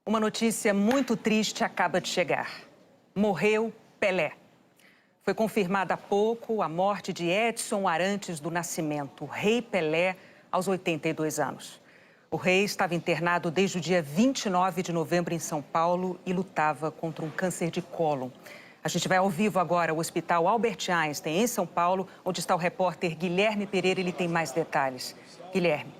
Uma notícia muito triste acaba de chegar. Morreu Pelé. Foi confirmada há pouco a morte de Edson Arantes do Nascimento, o Rei Pelé, aos 82 anos. O rei estava internado desde o dia 29 de novembro em São Paulo e lutava contra um câncer de cólon. A gente vai ao vivo agora ao Hospital Albert Einstein, em São Paulo, onde está o repórter Guilherme Pereira. Ele tem mais detalhes. Guilherme.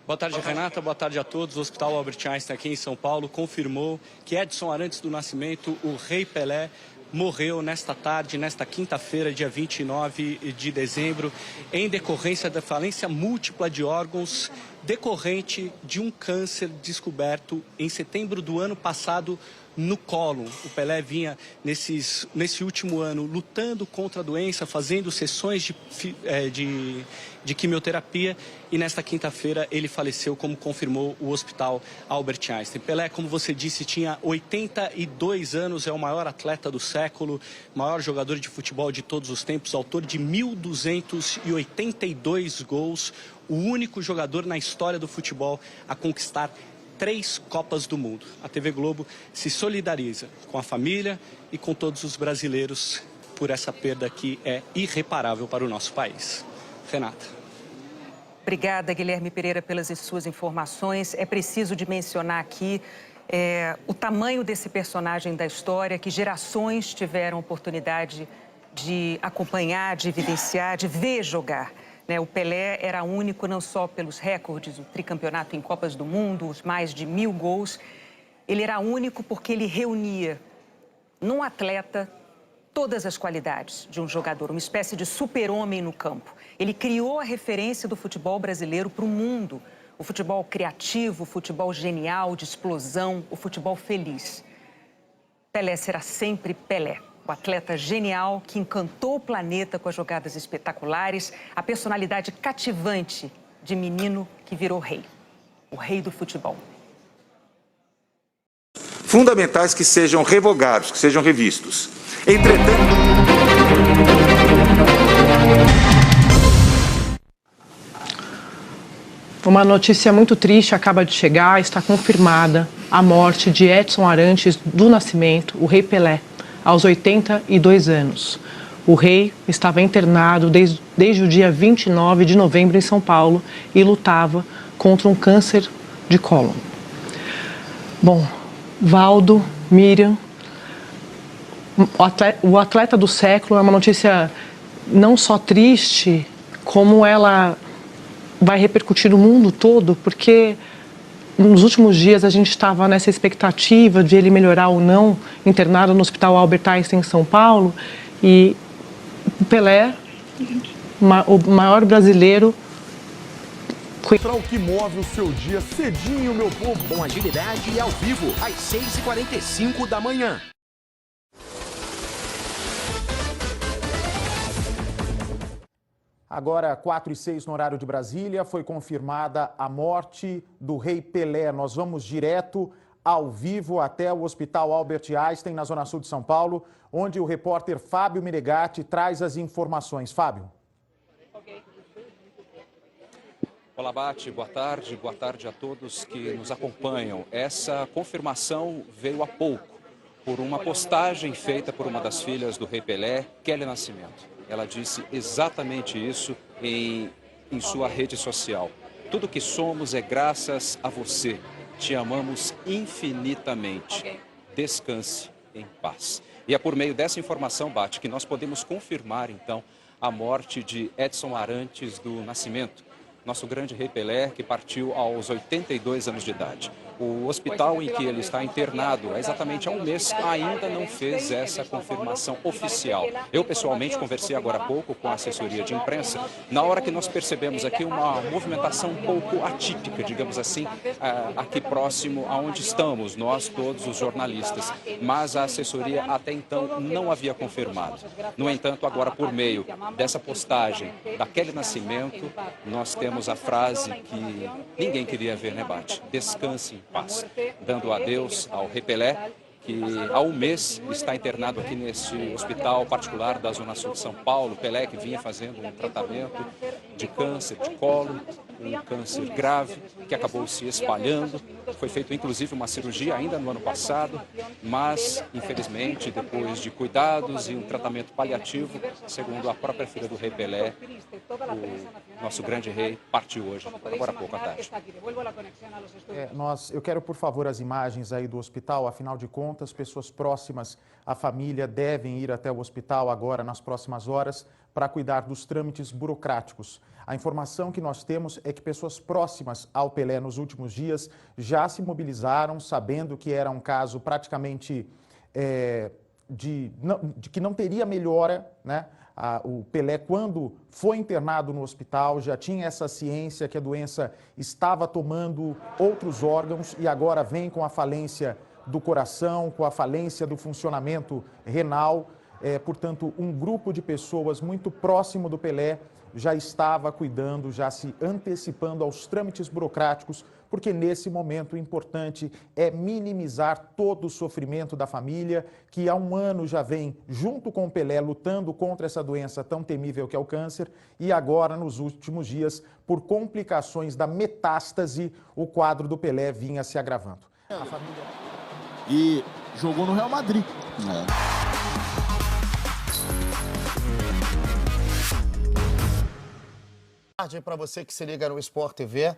Boa tarde, Renata. Boa tarde a todos. O Hospital Albert Einstein aqui em São Paulo confirmou que Edson Arantes do Nascimento, o Rei Pelé, morreu nesta tarde, nesta quinta-feira, dia 29 de dezembro, em decorrência da falência múltipla de órgãos decorrente de um câncer descoberto em setembro do ano passado no cólon. O Pelé vinha, nesse último ano, lutando contra a doença, fazendo sessões de quimioterapia, e nesta quinta-feira ele faleceu, como confirmou o Hospital Albert Einstein. Pelé, como você disse, tinha 82 anos, é o maior atleta do século, maior jogador de futebol de todos os tempos, autor de 1.282 gols, o único jogador na história do futebol a conquistar 3 Copas do Mundo. A TV Globo se solidariza com a família e com todos os brasileiros por essa perda que é irreparável para o nosso país. Renata. Obrigada, Guilherme Pereira, pelas suas informações. É preciso de mencionar aqui o tamanho desse personagem da história, que gerações tiveram oportunidade de acompanhar, de evidenciar, de ver jogar. O Pelé era único não só pelos recordes, o tricampeonato em Copas do Mundo, os mais de 1000 gols. Ele era único porque ele reunia num atleta todas as qualidades de um jogador, uma espécie de super-homem no campo. Ele criou a referência do futebol brasileiro para o mundo. O futebol criativo, o futebol genial, de explosão, o futebol feliz. Pelé será sempre Pelé. O atleta genial que encantou o planeta com as jogadas espetaculares, a personalidade cativante de menino que virou rei. O rei do futebol. Fundamentais que sejam revogados, que sejam revistos. Entretanto... Uma notícia muito triste acaba de chegar, está confirmada a morte de Edson Arantes do Nascimento, o Rei Pelé, aos 82 anos. O rei estava internado desde o dia 29 de novembro em São Paulo e lutava contra um câncer de cólon. Bom, Valdo, Miriam, o atleta do século é uma notícia não só triste, como ela vai repercutir no mundo todo, porque nos últimos dias a gente estava nessa expectativa de ele melhorar ou não, internado no Hospital Albert Einstein em São Paulo, e o Pelé, o maior brasileiro. Para o que move o seu dia cedinho, meu povo. Com agilidade e ao vivo, às 6h45 da manhã. Agora, 4h06 no horário de Brasília, foi confirmada a morte do Rei Pelé. Nós vamos direto ao vivo até o Hospital Albert Einstein, na Zona Sul de São Paulo, onde o repórter Fábio Menegatti traz as informações. Fábio. Olá, Bate. Boa tarde a todos que nos acompanham. Essa confirmação veio há pouco por uma postagem feita por uma das filhas do Rei Pelé, Kelly Nascimento. Ela disse exatamente isso em sua rede social. Tudo que somos é graças a você. Te amamos infinitamente. Descanse em paz. E é por meio dessa informação, Bate, que nós podemos confirmar, então, a morte de Edson Arantes do Nascimento, nosso grande Rei Pelé, que partiu aos 82 anos de idade. O hospital em que ele está internado há exatamente há um mês ainda não fez essa confirmação oficial. Eu, pessoalmente, conversei agora há pouco com a assessoria de imprensa, na hora que nós percebemos aqui uma movimentação um pouco atípica, digamos assim, aqui próximo aonde estamos, nós todos os jornalistas. Mas a assessoria até então não havia confirmado. No entanto, agora por meio dessa postagem da Kelly Nascimento, nós temos ouvimos a frase que ninguém queria ver, né, Bate? Descanse em paz, dando adeus ao Rei Pelé, que há um mês está internado aqui neste hospital particular da Zona Sul de São Paulo. Pelé, que vinha fazendo um tratamento de câncer de colo, um câncer grave, que acabou se espalhando. Foi feita inclusive uma cirurgia ainda no ano passado, mas infelizmente depois de cuidados e um tratamento paliativo, segundo a própria filha do Rei Pelé, o nosso grande rei partiu hoje, agora há pouco à tarde. Eu quero, por favor, as imagens aí do hospital. Afinal de contas, pessoas próximas à família devem ir até o hospital agora, nas próximas horas, para cuidar dos trâmites burocráticos. A informação que nós temos é que pessoas próximas ao Pelé nos últimos dias já se mobilizaram, sabendo que era um caso praticamente de que não teria melhora, né? O Pelé, quando foi internado no hospital, já tinha essa ciência que a doença estava tomando outros órgãos e agora vem com a falência do coração, com a falência do funcionamento renal. Portanto, um grupo de pessoas muito próximo do Pelé já estava cuidando, já se antecipando aos trâmites burocráticos, porque nesse momento o importante é minimizar todo o sofrimento da família, que há um ano já vem, junto com o Pelé, lutando contra essa doença tão temível que é o câncer, e agora, nos últimos dias, por complicações da metástase, o quadro do Pelé vinha se agravando. A família... E jogou no Real Madrid. Para você que se liga no Sport TV,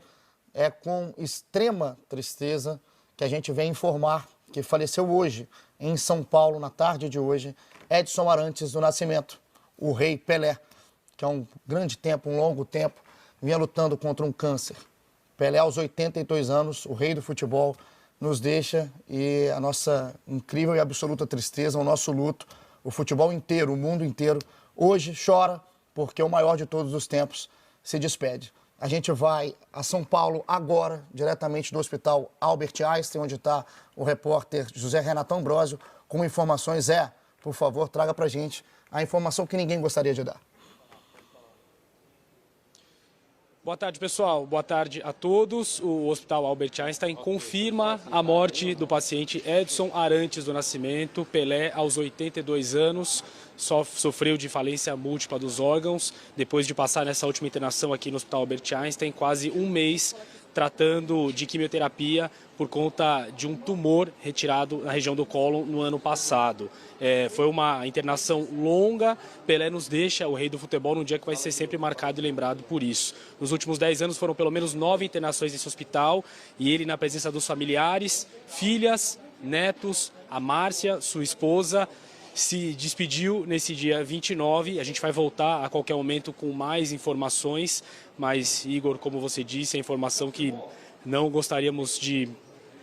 é com extrema tristeza que a gente vem informar que faleceu hoje, em São Paulo, na tarde de hoje, Edson Arantes do Nascimento, o Rei Pelé, que há um grande tempo, um longo tempo, vinha lutando contra um câncer. Pelé, aos 82 anos, o rei do futebol, nos deixa, e a nossa incrível e absoluta tristeza, o nosso luto, o futebol inteiro, o mundo inteiro, hoje chora, porque o maior de todos os tempos se despede. A gente vai a São Paulo agora, diretamente do Hospital Albert Einstein, onde está o repórter José Renato Ambrosio, com informações. Por favor, traga pra gente a informação que ninguém gostaria de dar. Boa tarde, pessoal. Boa tarde a todos. O Hospital Albert Einstein confirma a morte do paciente Edson Arantes do Nascimento. Pelé, aos 82 anos, sofreu de falência múltipla dos órgãos, depois de passar nessa última internação aqui no Hospital Albert Einstein, quase um mês tratando de quimioterapia por conta de um tumor retirado na região do cólon no ano passado. Foi uma internação longa. Pelé nos deixa, o rei do futebol, num dia que vai ser sempre marcado e lembrado por isso. Nos últimos 10 anos foram pelo menos 9 internações nesse hospital, e ele, na presença dos familiares, filhas, netos, a Márcia, sua esposa, se despediu nesse dia 29. A gente vai voltar a qualquer momento com mais informações, mas, Igor, como você disse, é informação que não gostaríamos de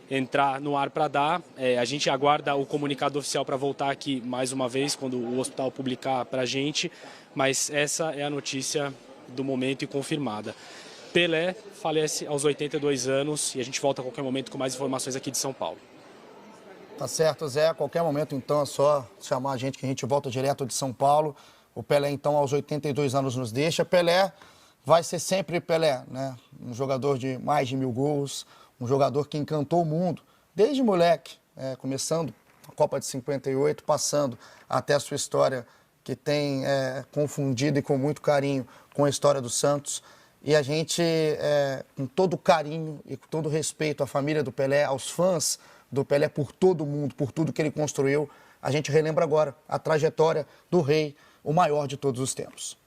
entrar no ar para dar. A gente aguarda o comunicado oficial para voltar aqui mais uma vez, quando o hospital publicar para a gente, mas essa é a notícia do momento e confirmada. Pelé falece aos 82 anos e a gente volta a qualquer momento com mais informações aqui de São Paulo. Tá certo, Zé. A qualquer momento, então, é só chamar a gente que a gente volta direto de São Paulo. O Pelé, então, aos 82 anos nos deixa. Pelé vai ser sempre Pelé, né? Um jogador de mais de 1000 gols, um jogador que encantou o mundo desde moleque, começando a Copa de 58, passando até a sua história, que tem confundido e com muito carinho com a história do Santos. E a gente, com todo carinho e com todo respeito à família do Pelé, aos fãs do Pelé, por todo mundo, por tudo que ele construiu, a gente relembra agora a trajetória do rei, o maior de todos os tempos.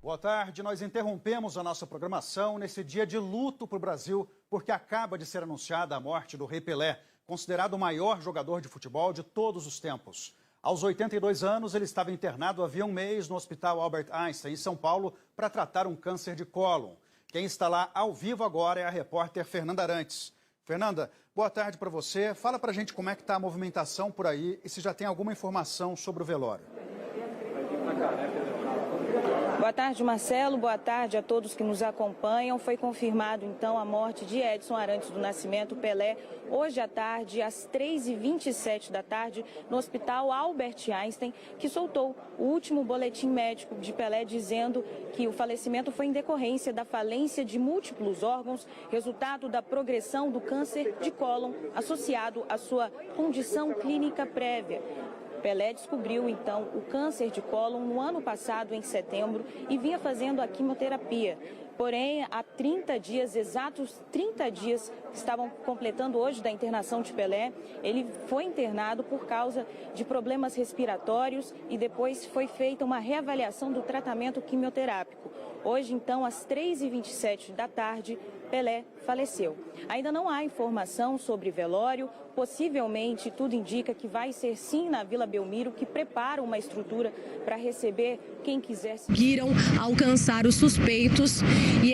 Boa tarde, nós interrompemos a nossa programação nesse dia de luto para o Brasil, porque acaba de ser anunciada a morte do Rei Pelé, considerado o maior jogador de futebol de todos os tempos. Aos 82 anos, ele estava internado havia um mês no Hospital Albert Einstein, em São Paulo, para tratar um câncer de cólon. Quem está lá ao vivo agora é a repórter Fernanda Arantes. Fernanda, boa tarde para você. Fala para a gente como é que está a movimentação por aí e se já tem alguma informação sobre o velório. Boa tarde, Marcelo. Boa tarde a todos que nos acompanham. Foi confirmado, então, a morte de Edson Arantes do Nascimento, Pelé, hoje à tarde, às 3h27 da tarde, no Hospital Albert Einstein, que soltou o último boletim médico de Pelé, dizendo que o falecimento foi em decorrência da falência de múltiplos órgãos, resultado da progressão do câncer de cólon associado à sua condição clínica prévia. Pelé descobriu, então, o câncer de cólon no ano passado, em setembro, e vinha fazendo a quimioterapia. Porém, há 30 dias, exatos 30 dias, que estavam completando hoje da internação de Pelé, ele foi internado por causa de problemas respiratórios e depois foi feita uma reavaliação do tratamento quimioterápico. Hoje, então, às 3h27 da tarde, Pelé faleceu. Ainda não há informação sobre velório, possivelmente tudo indica que vai ser sim na Vila Belmiro, que prepara uma estrutura para receber quem quiser. Conseguiram alcançar os suspeitos e...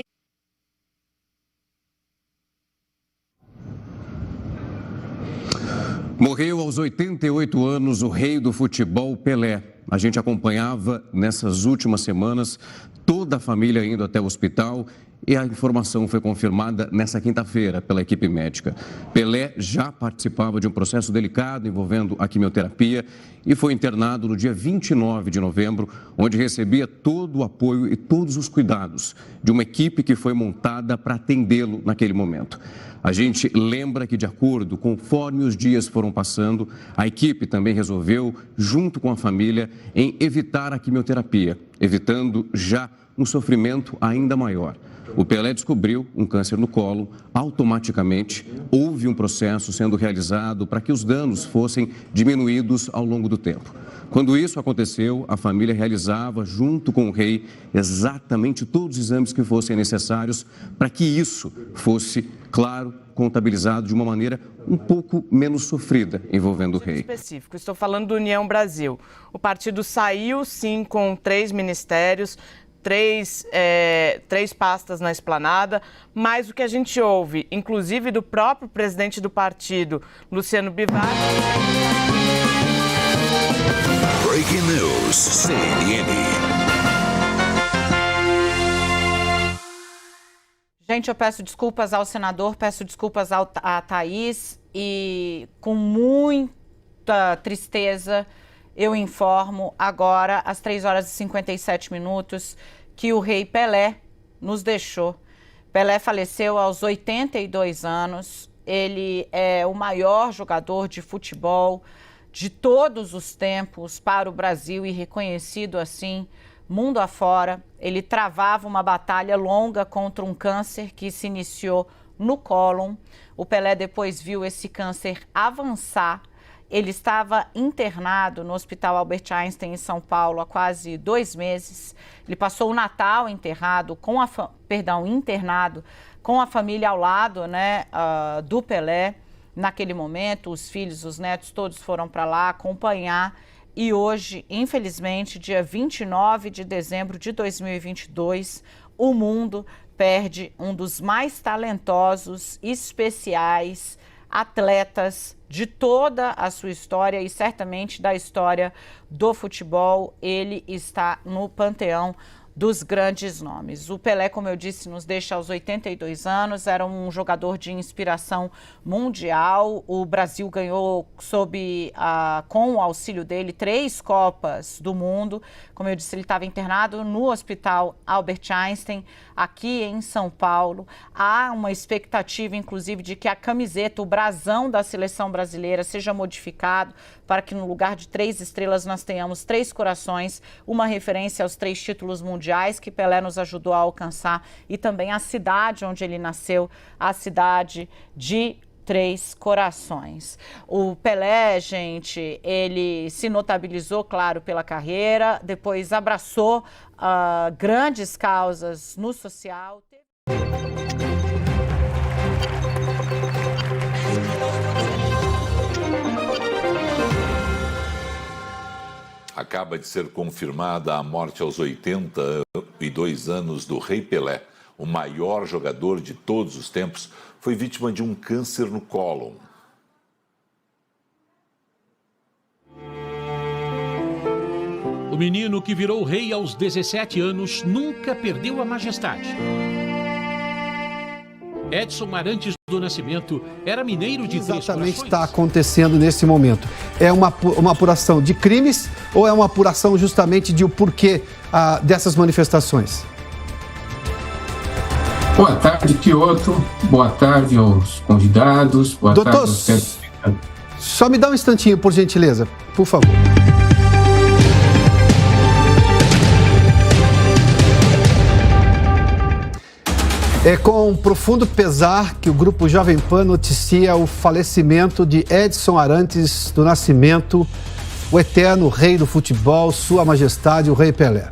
Morreu aos 88 anos o rei do futebol, Pelé. A gente acompanhava nessas últimas semanas toda a família indo até o hospital e a informação foi confirmada nessa quinta-feira pela equipe médica. Pelé já participava de um processo delicado envolvendo a quimioterapia e foi internado no dia 29 de novembro, onde recebia todo o apoio e todos os cuidados de uma equipe que foi montada para atendê-lo naquele momento. A gente lembra que, de acordo, conforme os dias foram passando, a equipe também resolveu, junto com a família, em evitar a quimioterapia, evitando já um sofrimento ainda maior. O Pelé descobriu um câncer no colo, automaticamente houve um processo sendo realizado para que os danos fossem diminuídos ao longo do tempo. Quando isso aconteceu, a família realizava, junto com o rei, exatamente todos os exames que fossem necessários para que isso fosse, claro, contabilizado de uma maneira um pouco menos sofrida envolvendo o rei. Específico, estou falando do União Brasil. O partido saiu, sim, com 3 ministérios, três pastas na esplanada, mas o que a gente ouve, inclusive do próprio presidente do partido, Luciano Bivar... Breaking News, CNN. Gente, eu peço desculpas ao senador, peço desculpas à Thaís e com muita tristeza eu informo agora, às 3h57, que o rei Pelé nos deixou. Pelé faleceu aos 82 anos, ele é o maior jogador de futebol de todos os tempos para o Brasil e reconhecido assim mundo afora. Ele travava uma batalha longa contra um câncer que se iniciou no cólon. O Pelé depois viu esse câncer avançar. Ele estava internado no Hospital Albert Einstein, em São Paulo, há quase 2 meses. Ele passou o Natal internado com a família ao lado, né, do Pelé. Naquele momento, os filhos, os netos, todos foram para lá acompanhar. E hoje, infelizmente, dia 29 de dezembro de 2022, o mundo perde um dos mais talentosos, especiais, atletas de toda a sua história e certamente da história do futebol. Ele está no panteão dos grandes nomes. O Pelé, como eu disse, nos deixa aos 82 anos, era um jogador de inspiração mundial. O Brasil ganhou, com o auxílio dele, 3 Copas do Mundo. Como eu disse, ele estava internado no Hospital Albert Einstein, aqui em São Paulo. Há uma expectativa, inclusive, de que a camiseta, o brasão da seleção brasileira seja modificado para que no lugar de 3 estrelas nós tenhamos 3 corações, uma referência aos 3 títulos mundiais que Pelé nos ajudou a alcançar e também a cidade onde ele nasceu, a cidade de 3 corações. O Pelé, gente, ele se notabilizou, claro, pela carreira, depois abraçou grandes causas no social. Acaba de ser confirmada a morte aos 82 anos do rei Pelé. o maior jogador de todos os tempos, foi vítima de um câncer no cólon. O menino que virou rei aos 17 anos nunca perdeu a majestade. Edson Arantes do Nascimento era mineiro de Três Corações. Exatamente está acontecendo nesse momento. É uma apuração de crimes ou é uma apuração justamente de o porquê dessas manifestações? Boa tarde, Quioto. Boa tarde aos convidados. Boa tarde aos telespectadores. Só me dá um instantinho, por gentileza, por favor. É com profundo pesar que o Grupo Jovem Pan noticia o falecimento de Edson Arantes do Nascimento, o eterno rei do futebol, Sua Majestade, o Rei Pelé.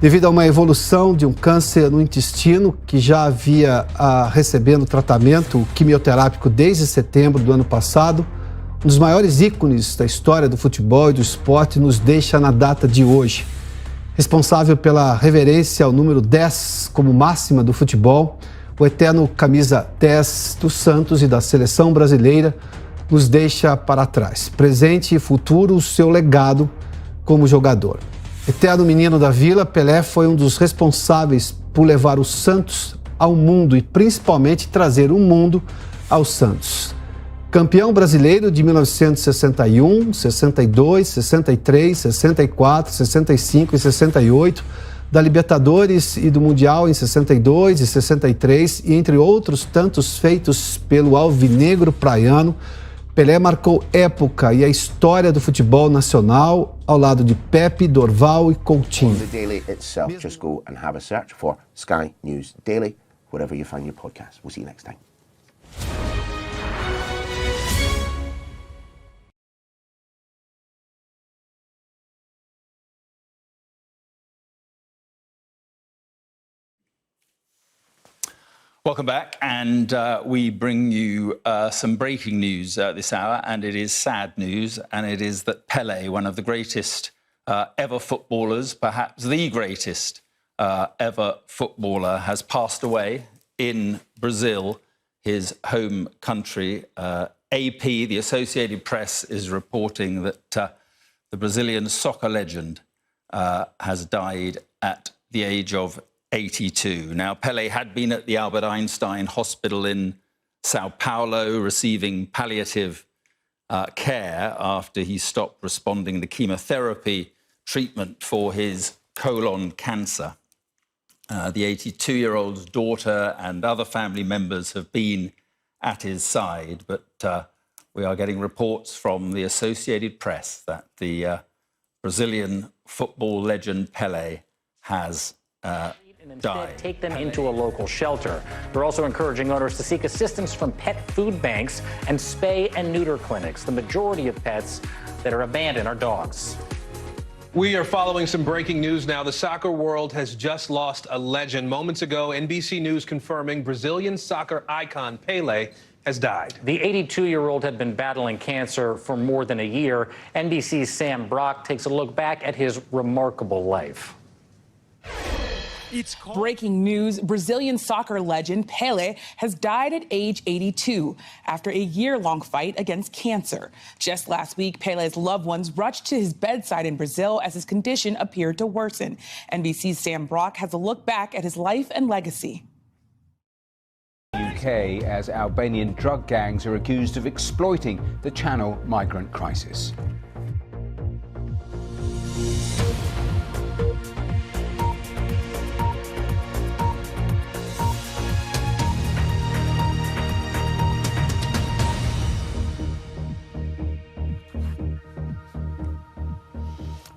Devido a uma evolução de um câncer no intestino, que já havia recebendo tratamento quimioterápico desde setembro do ano passado, um dos maiores ícones da história do futebol e do esporte nos deixa na data de hoje. Responsável pela reverência ao número 10 como máxima do futebol, o eterno camisa 10 do Santos e da seleção brasileira nos deixa para trás. Presente e futuro, o seu legado como jogador. Eterno menino da Vila, Pelé foi um dos responsáveis por levar o Santos ao mundo e principalmente trazer o mundo ao Santos. Campeão brasileiro de 1961, 62, 63, 64, 65 e 68, da Libertadores e do Mundial em 62 e 63, e entre outros tantos feitos pelo alvinegro praiano, Pelé marcou época e a história do futebol nacional ao lado de Pepe, Dorval e Coutinho. The Daily itself, just go and have a search for Sky News Daily, wherever you find your podcast. We'll see you next time. Welcome back, and we bring you some breaking news this hour, and it is sad news, and it is that Pelé, one of the greatest ever footballers, perhaps the greatest ever footballer, has passed away in Brazil, his home country. AP, the Associated Press, is reporting that the Brazilian soccer legend has died at the age of 82. Now, Pelé had been at the Albert Einstein Hospital in Sao Paulo receiving palliative care after he stopped responding to chemotherapy treatment for his colon cancer. The 82-year-old's daughter and other family members have been at his side, but we are getting reports from the Associated Press that the Brazilian football legend Pelé has died. Take them into a local shelter. They're also encouraging owners to seek assistance from pet food banks and spay and neuter clinics. The majority of pets that are abandoned are dogs. We are following some breaking news now. The soccer world has just lost a legend. Moments ago, NBC News confirming Brazilian soccer icon Pelé has died. The 82-year-old had been battling cancer for more than a year. NBC's Sam Brock takes a look back at his remarkable life. Breaking news, Brazilian soccer legend Pelé has died at age 82 after a year-long fight against cancer. Just last week, Pelé's loved ones rushed to his bedside in Brazil as his condition appeared to worsen. NBC's Sam Brock has a look back at his life and legacy. UK, as Albanian drug gangs are accused of exploiting the Channel migrant crisis.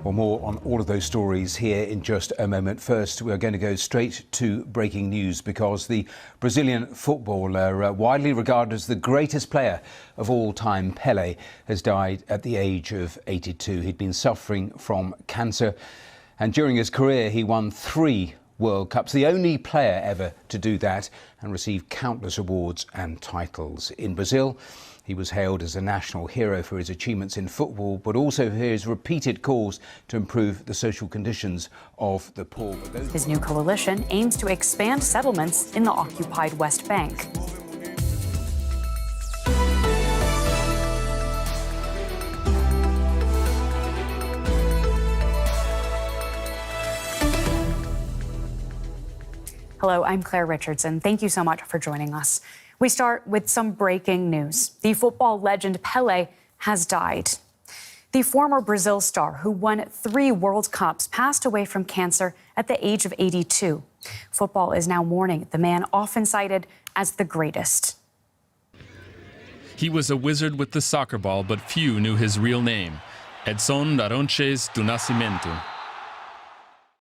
Well, more on all of those stories here in just a moment. First, we are going to go straight to breaking news because the Brazilian footballer, widely regarded as the greatest player of all time, Pelé, has died at the age of 82. He'd been suffering from cancer, and during his career, he won 3 World Cups, the only player ever to do that and receive countless awards and titles. In Brazil, he was hailed as a national hero for his achievements in football, but also for his repeated calls to improve the social conditions of the poor. His new coalition aims to expand settlements in the occupied West Bank. Hello, I'm Claire Richardson. Thank you so much for joining us. We start with some breaking news. The football legend Pelé has died. The former Brazil star who won 3 World Cups passed away from cancer at the age of 82. Football is now mourning the man often cited as the greatest. He was a wizard with the soccer ball, but few knew his real name, Edson Arantes do Nascimento.